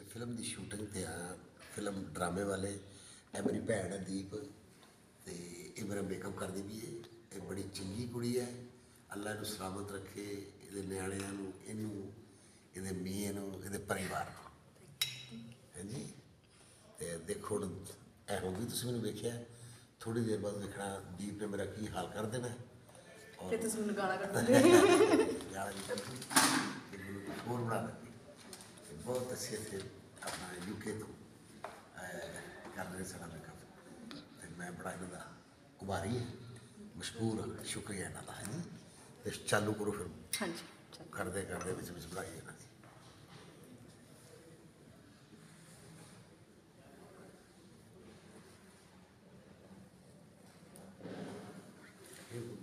Film ਦੀ shooting 'ਤੇ ਆ, film ਡਰਾਮੇ ਵਾਲੇ। ਇਹ ਮੇਰੀ ਭੈਣ ਹੈ ਦੀਪ, ਅਤੇ ਇਹ ਮੇਰਾ ਮੇਕਅਪ ਕਰਦੀ ਵੀ ਹੈ। ਇਹ ਬੜੀ ਚੰਗੀ ਕੁੜੀ ਹੈ, ਅੱਲਾ ਇਹਨੂੰ ਸਲਾਮਤ ਰੱਖੇ, ਇਹਦੇ ਨਿਆਣਿਆਂ ਨੂੰ, ਇਹਨੂੰ, ਇਹਦੇ ਮੀਆਂ ਨੂੰ, ਇਹਦੇ ਪਰਿਵਾਰ ਨੂੰ। ਹਾਂਜੀ, ਅਤੇ ਦੇਖੋ ਹੁਣ ਇਹ ਹੋ ਗਈ, ਤੁਸੀਂ ਮੈਨੂੰ ਵੇਖਿਆ, ਥੋੜ੍ਹੀ ਦੇਰ ਬਾਅਦ ਵੇਖਣਾ ਦੀਪ ਨੇ ਮੇਰਾ ਕੀ ਹਾਲ ਕਰ ਦੇਣਾ। ਫਿਰ ਤੁਸੀਂ ਮੈਨੂੰ ਗਾਲਾਂ ਕੱਢੋਗੇ। ਗਾਲਾਂ ਨਹੀਂ ਕੱਢਦੀ, ਮੈਨੂੰ ਕੁਛ ਹੋਰ ਬਣਾ ਦਿੰਦੀ। ਬਹੁਤ ਅੱਛੇ ਥੇ ਆਪਣਾ UK ਤੋਂ ਕਰ ਰਹੇ ਸਾਡਾ ਮੇਕਅਪ, ਅਤੇ ਮੈਂ ਬੜਾ ਇਹਨਾਂ ਦਾ ਉਭਾਰੀ ਹੈ, ਮਸ਼ਹੂਰ ਹਾਂ। ਸ਼ੁਕਰੀਆ ਇਹਨਾਂ ਦਾ। ਹਾਂਜੀ, ਅਤੇ ਚਾਲੂ ਕਰੋ ਫਿਰ। ਹਾਂਜੀ, ਕਰਦੇ ਕਰਦੇ ਵਿੱਚ ਬਣਾਈ ਇਹਨਾਂ ਦੀ।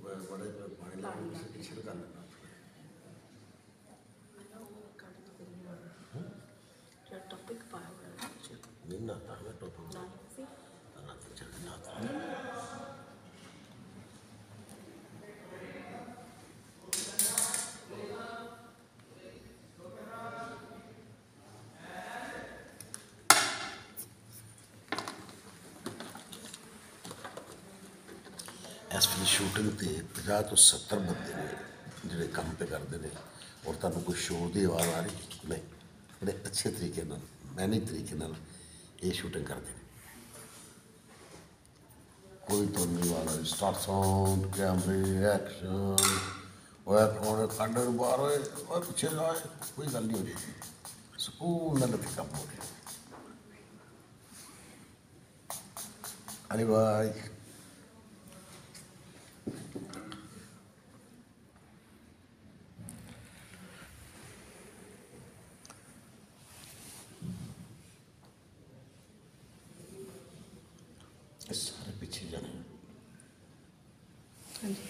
ਬੜੇ ਪਾਣੀ ਲਾ ਕੇ ਟੀਸ਼ਰ ਕਰ ਲੈਣਾ। ਟੌਪਿਕ ਪਾਇਆ ਹੋਇਆ ਨਹੀਂ ਨਾ ਤਾਂ ਟੋਪਿਕ ਨਾ ਸੀ ਨਾ ਚੱਲ ਨਾ ਇਸ ਦੀ ਸ਼ੂਟਿੰਗ 'ਤੇ 50 ਤੋਂ 70 ਬੰਦੇ ਨੇ ਜਿਹੜੇ ਕੰਮ 'ਤੇ ਕਰਦੇ ਨੇ। ਔਰ ਤੁਹਾਨੂੰ ਕੋਈ ਸ਼ੋਰ ਦੀ ਆਵਾਜ਼ ਆ ਰਹੀ ਨਹੀਂ, ਬੜੇ ਅੱਛੇ ਤਰੀਕੇ ਨਾਲ, ਮੈਨੇਜ ਤਰੀਕੇ ਨਾਲ ਇਹ ਸ਼ੂਟਿੰਗ ਕਰਦੇ ਨੇ। ਕੋਈ ਤੋਂ ਨਹੀਂ ਆਵਾਜ਼, ਸਟਾਰਟ ਸਾਊਂਡ, ਕੈਮਰੇ, ਐਕਸ਼ਨ, ਉਹ ਕੌਣ ਕੱਢ ਬਾਹਰ ਹੋਏ, ਉਹ ਪਿੱਛੇ ਜਾਏ, ਕੋਈ ਗੱਲ ਨਹੀਂ ਹੋ ਰਹੀ। ਸਕੂਨ ਨਾਲ ਇੱਥੇ ਕੰਮ ਹੋ ਰਿਹਾ। ਅਰੇ ਭਾਈ ਸਾਰੇ ਪਿੱਛੇ ਜਾਣੇ। ਹਾਂਜੀ,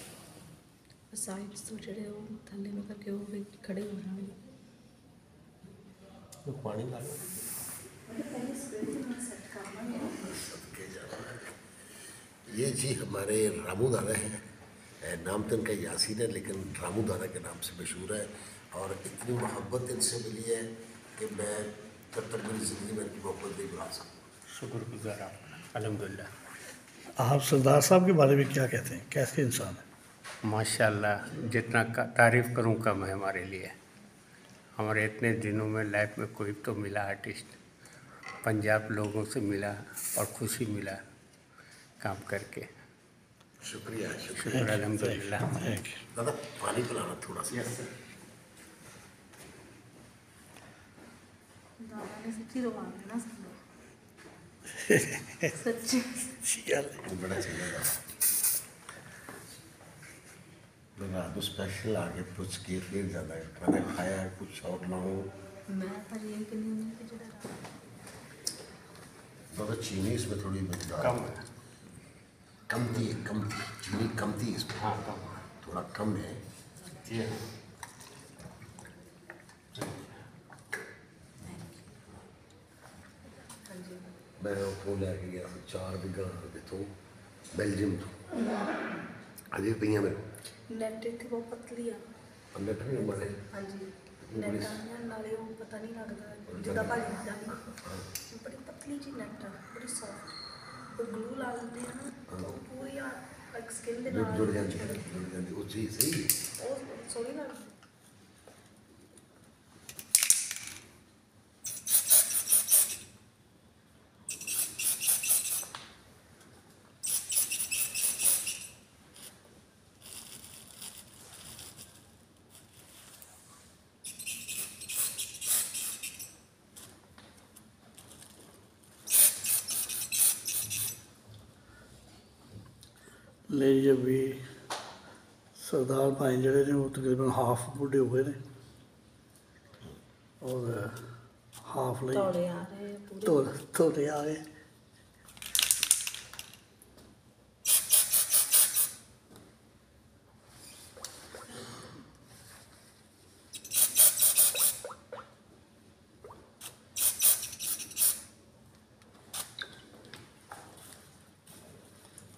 ਸਾਈਡਸ ਤੋਂ ਜਿਹੜੇ ਉਹ ਥੱਲੇ ਨੂੰ ਕਰਕੇ ਉਹ ਵੀ ਖੜੇ ਹੋ ਜਾਣਗੇ। ਪਾਣੀ ਲਾ ਲਓ। ये जी हमारे रामू दादा हैं, नाम तो इनका यासीन है लेकिन रामू दादा के नाम से मशहूर है। और इतनी मोहब्बत इनसे मिली है कि मैं तब तक मेरी ज़िंदगी में इनकी मोहब्बत नहीं भुला सकता। शुक्रगुजार आप, अल्हम्दुलिल्लाह। आप सरदार साहब के बारे में क्या कहते हैं, कैसे इंसान है? माशाल्लाह, जितना तारीफ़ करूं कम है हमारे लिए। हमारे इतने दिनों में लाइफ में कोई तो मिला आर्टिस्ट, पंजाब लोगों से मिला और खुशी मिला काम करके। शुक्रिया शुक्र अल्हम्दुलिल्लाह। दादा पानी पिलाना थोड़ा सा। दादा ने सच्ची रोवा देना सब सच्ची बड़ा चलेगा। मैं रात को स्पेशल आके पूछ के फिर ज़्यादा खाना खाया है, कुछ और ना हो। मैं पर ये कि नहीं कि जरा बाबा चीनी इसमें थोड़ी मकदार कम है, कम थी, कम थी चीनी, कम थी इसमें। हाँ कम है। थोड़ा कम है ये मैं वो लैके गया 4 बिगा तो बेल्जियम तो अजे पी मेरे नेट इतनी बहुत पतली आ। नेट नहीं बने। हाँ जी, नेट आने नाले वो पता नहीं लगता जिदा भाजी जाती बड़ी पतली जी नेट आ, बड़ी सॉफ्ट। वो ग्लू ला लेते हैं ना तो पूरी लाइक स्किन दे नाल जुड़ जाती वो चीज़ सही वो सोहनी लगदी। ले जी भी सरदार भाई जड़े ने वो तकरीबन हाफ बुढ़े हुए ने और हाफ ले तौले आ रहे हैं पूरे। थोड़े आ गए।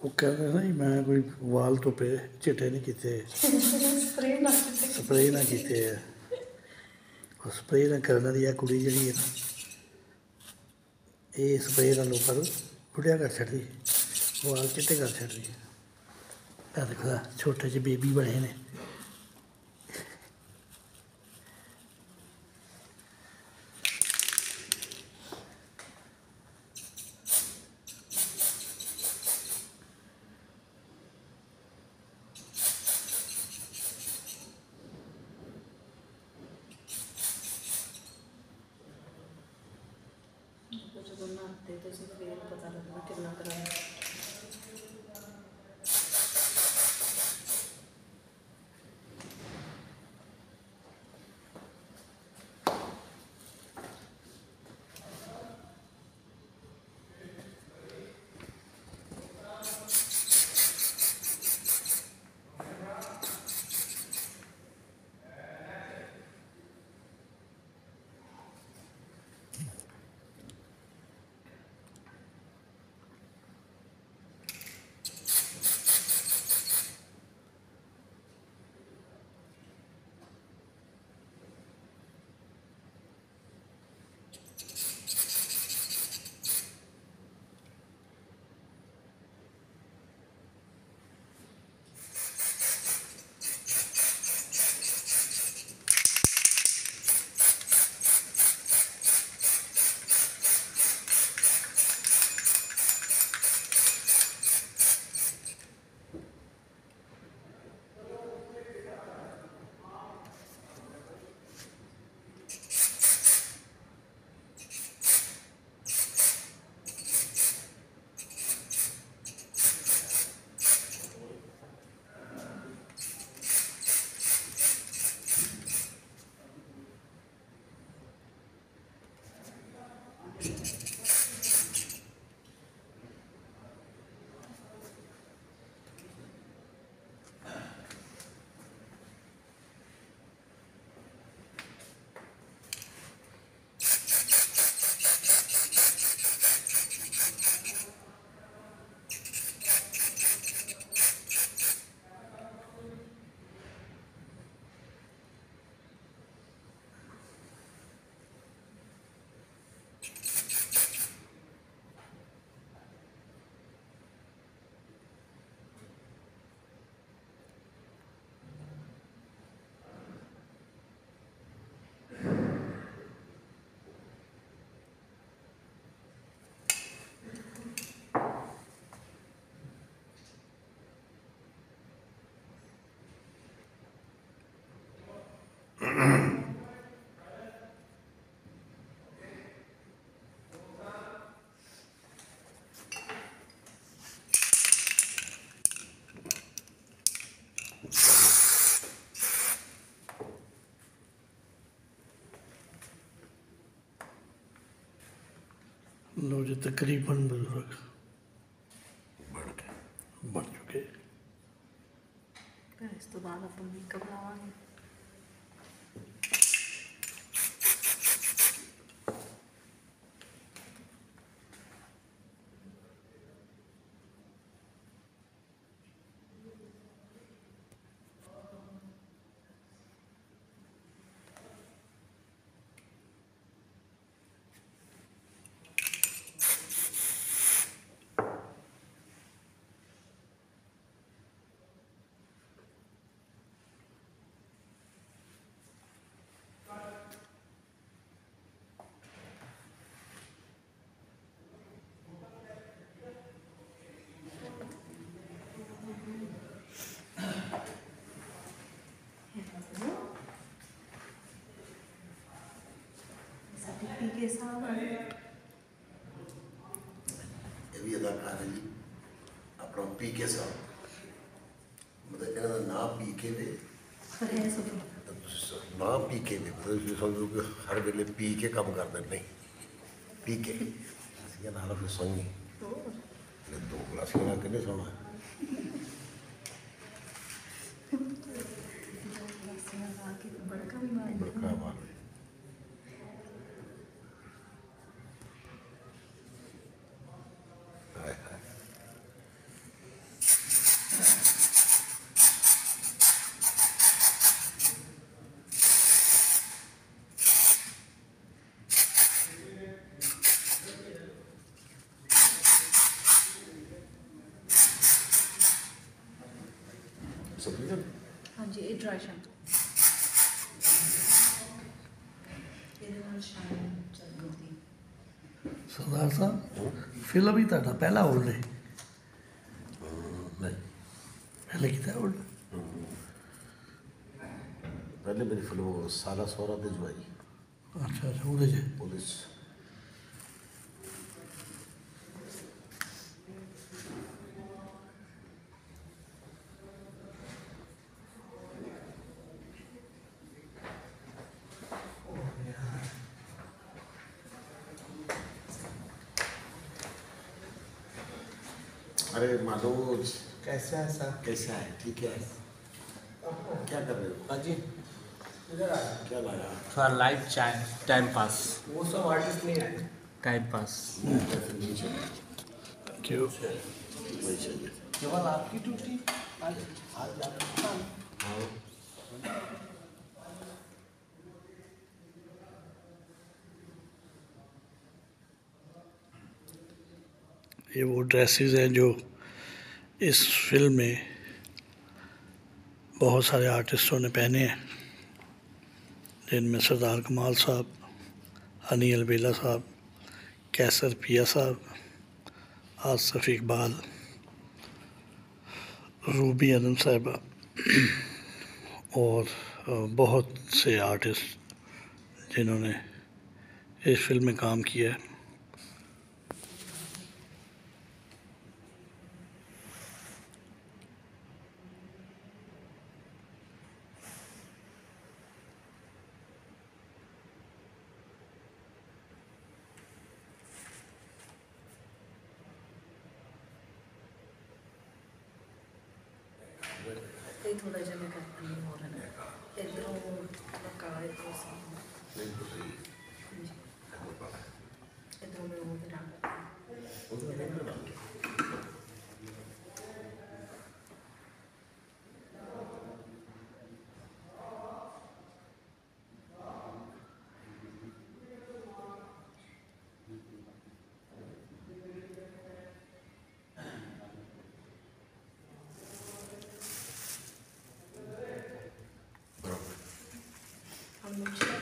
वो कह रहे नहीं मैं कोई वाल तो पे चिट्टे नहीं किते स्प्रे ना स्प्रे ना किते ਸਪਰੇਅ ਨਾਲ ਕਰਨ ਵਾਲੀ ਆ ਕੁੜੀ ਜਿਹੜੀ ਹੈ ਨਾ, ਇਹ ਸਪਰੇਅ ਨਾਲ ਲੋਕਾਂ ਨੂੰ ਬੁੱਢਿਆ ਕਰ ਛੱਡਦੀ, ਵਾਲ ਚਿੱਟੇ ਕਰ ਛੱਡਦੀ। ਆ ਦੇਖੋ ਛੋਟੇ ਜਿਹੇ ਬੇਬੀ ਬਣੇ ਨੇ। ਜਦੋਂ ਨਹਾਤੇ ਤੁਸੀਂ ਫੇਰ ਪਤਾ ਲੱਗਣਾ ਕਿੰਨਾ ਕਰਾਇਆ। ਲਓ ਜੀ ਤਕਰੀਬਨ ਬਜ਼ੁਰਗ ਬਣ ਚੁੱਕੇ। ਫਿਰ ਇਸ ਤੋਂ ਬਾਅਦ ਆਪਾਂ ਮੇਕਅਪ ਲਾਵਾਂਗੇ। के साथ ਇਹ ਵੀ ਅਦਾਕਾਰ ਹੈ ਜੀ ਆਪਣਾ ਪੀ ਕੇ ਸਾਹਿਬ, ਮਤਲਬ ਇਹਨਾਂ ਦਾ ਨਾਮ ਪੀ ਕੇ ਵੇ है सब ਨਾਮ ਪੀ ਕੇ ਵੇ, ਮਤਲਬ ਤੁਸੀਂ ਸਮਝੋ ਕਿ ਹਰ ਵੇਲੇ ਪੀ ਕੇ ਕੰਮ ਕਰਦੇ ਨਹੀਂ, ਪੀ ਕੇ ਅਸੀਂ ਨਾਲ ਫਿਰ ਸੌਂਗੇ ਨੇ 2 ਗਲਾਸ ਨਾਲ ਕਿੰਨੇ ਸੌਣਾ बड़का भी मार ਬੜਕਾ ਮਾਰ ਹਾਏ ਹਾਏ सुपीरियर हाँ जी ये ड्राई शैम्पू ਇਹਦੇ ਨਾਲ ਸ਼ਾਈਨ ਚੱਲ ਜਾਂਦੀ ਸਰਦਾਰ ਸਾਹਿਬ ਫਿਲਮ ਹੀ ਤੁਹਾਡਾ ਪਹਿਲਾ ਹੋਲਡ ਹੈ नहीं ਪਹਿਲੇ ਕੀਤਾ ਹੋਲਡ पहले मेरी फिल्म साला सौरा ते जो आई ਅੱਛਾ ਅੱਛਾ ਉਹਦੇ 'ਚ पुलिस अरे मनोज कैसा है सर? कैसा है ठीक है क्या कर रहे हो हाँ जी, क्या लाया थोड़ा लाइट चाय टाइम पास। वो सब आर्टिस्ट नहीं आए। Time pass. क्यों वही चाहिए केवल आपकी ड्यूटी आज आज आपका हाँ ये वो ड्रेसेस हैं जो इस फिल्म में बहुत सारे आर्टिस्टों ने पहने हैं, जिनमें सरदार कमाल साहब, हनी अलबेला साहब, कैसर पिया साहब, आसफ इकबाल, रूबी अदम साहिबा और बहुत से आर्टिस्ट जिन्होंने इस फिल्म में काम किया है। ਇਹ ਥੋੜਾ ਜਿਹਾ ਮੈਂ ਕਰਦੀ ਹਾਂ ਹੋਰ ਹੈ ਇਧਰੋਂ ਲਗਾ ਇਧਰੋਂ ਸੀ नहीं तो सही ਇਧਰੋਂ ਮੈਂ ਉਹਦੇ ਨਾਲ उधर नहीं लगा हम लोग चले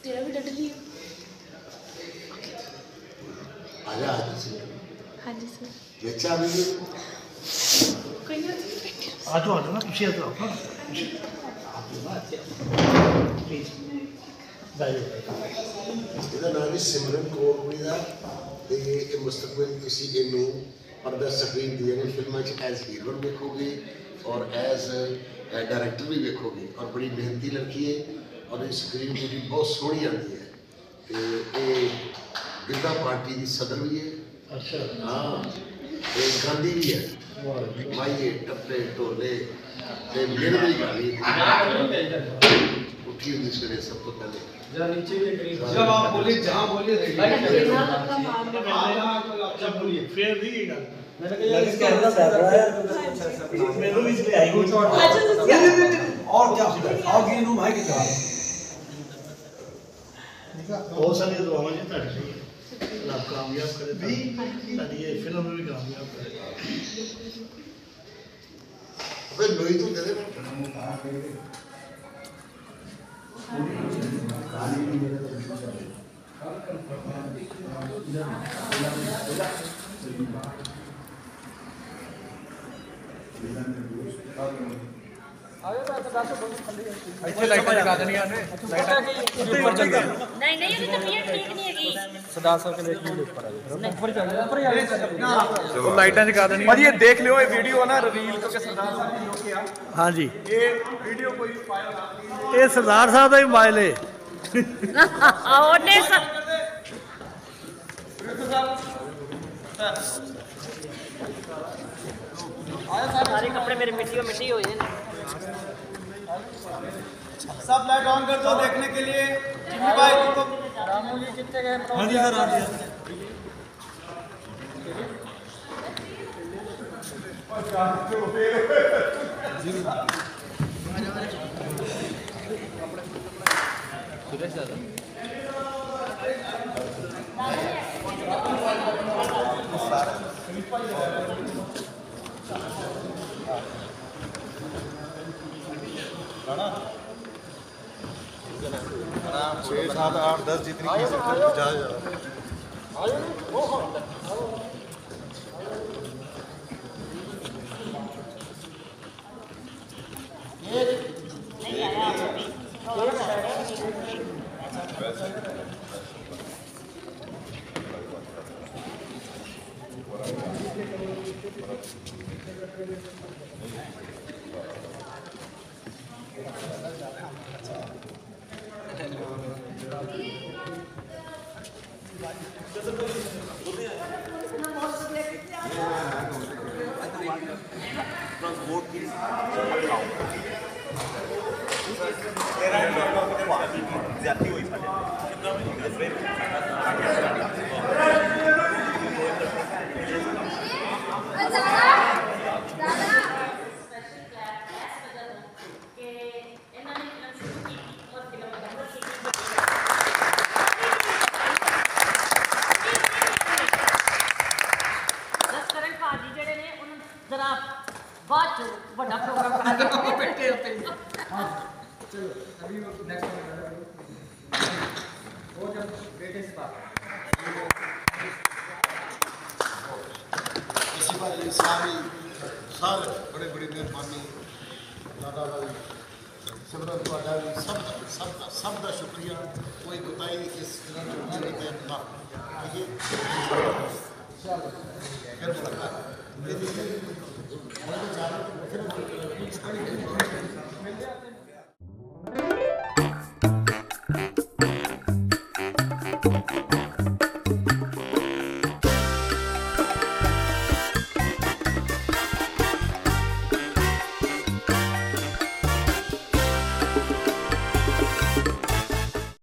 तेरा भी डट लिया आजा आजा से हाँ जी सर ये चाह रही है कोई नहीं आ जाओ ना तुम आ जाओ ਇਹਦਾ ਨਾਮ ਹੈ ਸਿਮਰਨ ਕੌਰ ਕੁੜੀ ਦਾ ਤੇ ਇਹ ਮੁਸਤਕਬਲ ਤੁਸੀਂ ਇਹਨੂੰ ਪਰਦਾ ਸਕਰੀਨ ਦੀ ਯਾਨੀ ਫਿਲਮਾਂ 'ਚ ਐਜ਼ ਹੀਰੋਇਨ ਵੇਖੋਗੇ ਔਰ ਐਜ਼ ਡਾਇਰੈਕਟਰ ਵੀ ਵੇਖੋਗੇ ਔਰ ਬੜੀ ਮਿਹਨਤੀ ਲੜਕੀ ਹੈ ਔਰ ਇਹ ਸਕਰੀਨ ਦੀ ਬਹੁਤ ਸੋਹਣੀ ਆਉਂਦੀ ਹੈ ਤੇ ਇਹ ਗਿੱਧਾ ਪਾਰਟੀ ਦੀ ਸਦਰ ਵੀ ਹੈ अच्छा ਹਾਂ ਇਹ ਗਾਂਧੀ ਵੀ ਹੈ ਮਾਈਏ ਟੱਪੇ ਢੋਲੇ ਤੇ ਮੇਰੇ ਦੀ ਗਾਲੀ ਉੱਠੀ ਹੁੰਦੀ ਸਵੇਰੇ ਸਭ ਤੋਂ ਪਹਿਲੇ जरा नीचे भी करीब जब आप बोले जहाँ बोलिए जब बोलिए फिर नहीं ये गल मैंने कहा यार इसका ऐसा बैठ रहा है मेनू इसलिए आई कुछ और और क्या आओ गिन रूम है कितना बहुत सारी दुआएं जी ਤੁਹਾਡੇ ਲਈ अल्लाह कामयाब करे ਤੁਹਾਡੀ ये फिल्म में भी कामयाब करे अबे लोई तो दे दे ਇੱਥੇ ਲਾਈਟਾਂ ਲਗਾ ਦੇਣੀਆਂ ਨੇ ਲਾਈਟਾਂ नहीं नहीं अभी तबीयत ठीक नहीं है ਸਰਦਾਰ ਸਾਹਿਬ के लिए ऊपर आ जाओ ऊपर ही आ जाओ ਲਾਈਟਾਂ ਜਗਾ ਦੇਣੀਆਂ ਭਾਜੀ ਇਹ ਦੇਖ ਲਿਓ ਇਹ ਵੀਡੀਓ ਨਾ ਰਿਵੀਲ ਕਿਉਂਕਿ ਸਰਦਾਰ ਸਾਹਿਬ ਨੇ ਜੋ ਕਿਹਾ हाँ जी ਇਹ ਵੀਡੀਓ ਕੋਈ ਫਾਈਲ ਆਉਂਦੀ ये सरदार साहब का ही मोबाइल है ਉਹਨੇ सारे कपड़े मेरे मिट्टी मिट्टी हुए हैं सब लाइट ऑन कर दो देखने के लिए जिम्मी भाई को रामू जी कितने गए हाँ जी सर हाँ जी 6 7 8 10 जितनी की सकते हो ज़्यादा ਸਾਰੇ ਬੜੇ ਬੜੀ ਮਿਹਰਬਾਨੀ ਦਾਦਾ ਦਾ ਵੀ ਸਿਮਰਨ ਤੁਹਾਡਾ ਵੀ ਸਭ ਦਾ ਸ਼ੁਕਰੀਆ ਕੋਈ ਗੁਤਾਈ ਇਸ ਤਰ੍ਹਾਂ ਦੀ ਨਹੀਂ ਨਾ ਠੀਕ ਹੈ ਫਿਰ ਮੁਲਾਕਾਤ